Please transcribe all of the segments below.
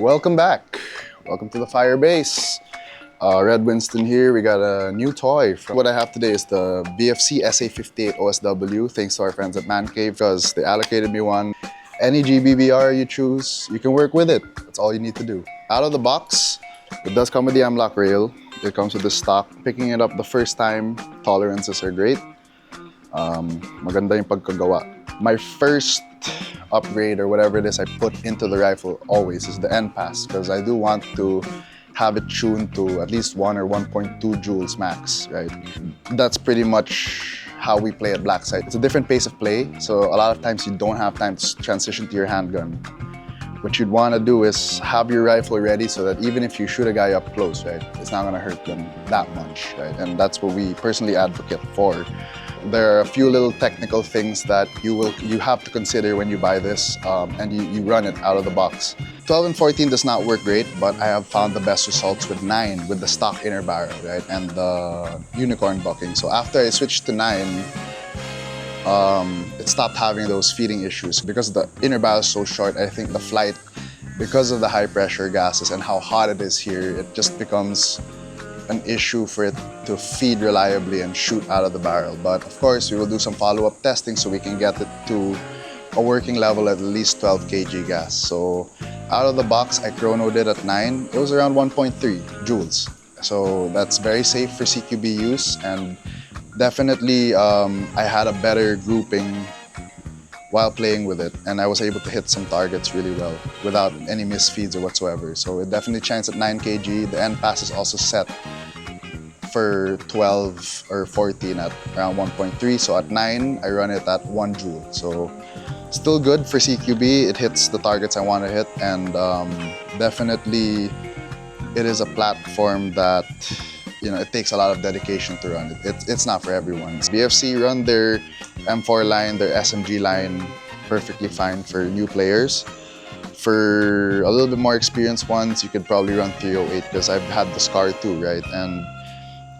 Welcome back. Welcome to the Firebase. RedWinston here. We got a new toy. What I have today is the VFC SA58 OSW, thanks to our friends at Mancave, because they allocated me one. Any GBBR you choose, you can work with it. That's all you need to do. Out of the box, it does come with the M-lock rail. It comes with the stock. Picking it up the first time, tolerances are great. Maganda yung pagkagawa. My first upgrade or whatever it is I put into the rifle always is the end pass, because I do want to have it tuned to at least 1 or 1.2 joules max, right? That's pretty much how we play at Black Site. It's a different pace of play, so a lot of times you don't have time to transition to your handgun. What you'd want to do is have your rifle ready so that even if you shoot a guy up close, right, it's not going to hurt them that much, right? And that's what we personally advocate for. There are a few little technical things that you have to consider when you buy this, and you run it out of the box. 12 and 14 does not work great, but I have found the best results with 9, with the stock inner barrel, right, and the unicorn bucking. So after I switched to 9, it stopped having those feeding issues. Because the inner barrel is so short, I think the flight, because of the high pressure gases and how hot it is here, it just becomes an issue for it to feed reliably and shoot out of the barrel. But of course, we will do some follow-up testing so we can get it to a working level at least 12 kg gas. So out of the box, I chronoed it at 9. It was around 1.3 joules. So that's very safe for CQB use, and definitely I had a better grouping while playing with it, and I was able to hit some targets really well without any misfeeds or whatsoever. So it definitely shines at 9 kg. The end pass is also set for 12 or 14 at around 1.3. So at 9, I run it at 1 joule. So still good for CQB. It hits the targets I want to hit, and definitely it is a platform that, you know, it takes a lot of dedication to run it. It's not for everyone. VFC run their M4 line, their SMG line perfectly fine for new players. For a little bit more experienced ones, you could probably run 308, because I've had the SCAR too, right? And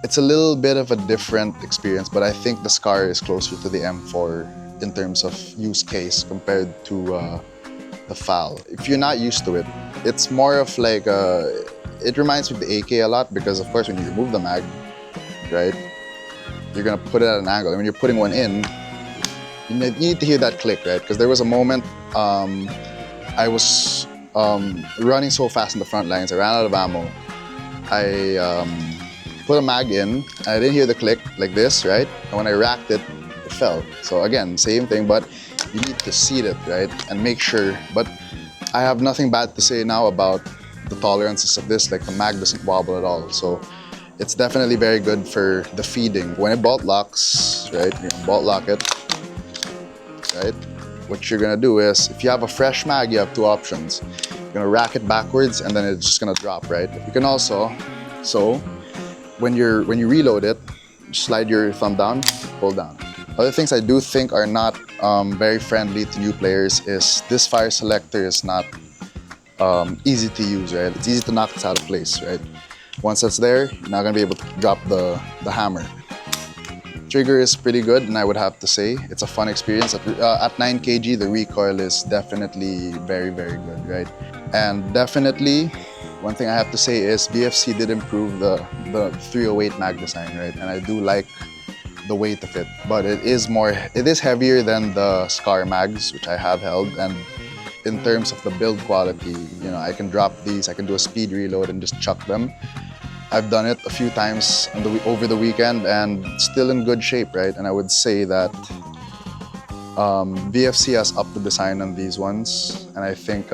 it's a little bit of a different experience, but I think the SCAR is closer to the M4 in terms of use case compared to the FAL. If you're not used to it, it's more of like it reminds me of the AK a lot, because of course when you remove the mag, right, you're gonna put it at an angle. And when you're putting one in, you need to hear that click, right? Because there was a moment I was running so fast in the front lines, I ran out of ammo. I put a mag in, and I didn't hear the click like this, right? And when I racked it, it fell. So again, same thing, but you need to seat it, right? And make sure. But I have nothing bad to say now about the tolerances of this. Like, the mag doesn't wobble at all. So it's definitely very good for the feeding. When it bolt locks, right, you're gonna bolt lock it, right? What you're gonna do is, if you have a fresh mag, you have 2 options. You're gonna rack it backwards, and then it's just gonna drop, right? You can also, so when you reload it, slide your thumb down, pull down. Other things I do think are not very friendly to new players is this fire selector is not easy to use, right? It's easy to knock this out of place, right? Once that's there, you're not gonna be able to drop the hammer. Trigger is pretty good, and I would have to say it's a fun experience. At 9 kg, the recoil is definitely very, very good, right? And definitely, one thing I have to say is VFC did improve the 308 mag design, right? And I do like the weight of it, but it is heavier than the SCAR mags, which I have held. And in terms of the build quality, you know, I can drop these, I can do a speed reload and just chuck them. I've done it a few times over the weekend, and still in good shape, right? And I would say that VFC has upped the design on these ones, and I think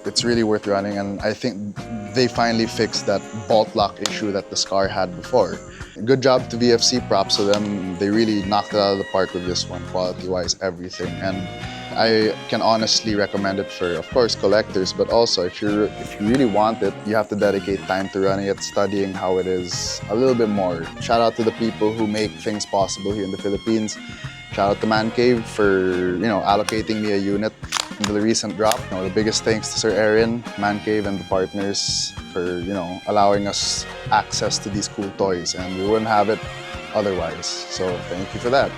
it's really worth running. And I think they finally fixed that bolt lock issue that the SCAR had before. Good job to VFC, props to them. They really knocked it out of the park with this one, quality-wise, everything. And I can honestly recommend it for, of course, collectors, but also if you really want it, you have to dedicate time to running it, studying how it is a little bit more. Shout out to the people who make things possible here in the Philippines. Shout out to Mancave for, you know, allocating me a unit into the recent drop. You know, the biggest thanks to Sir Aaron, Mancave, and the partners for, you know, allowing us access to these cool toys, and we wouldn't have it otherwise. So thank you for that.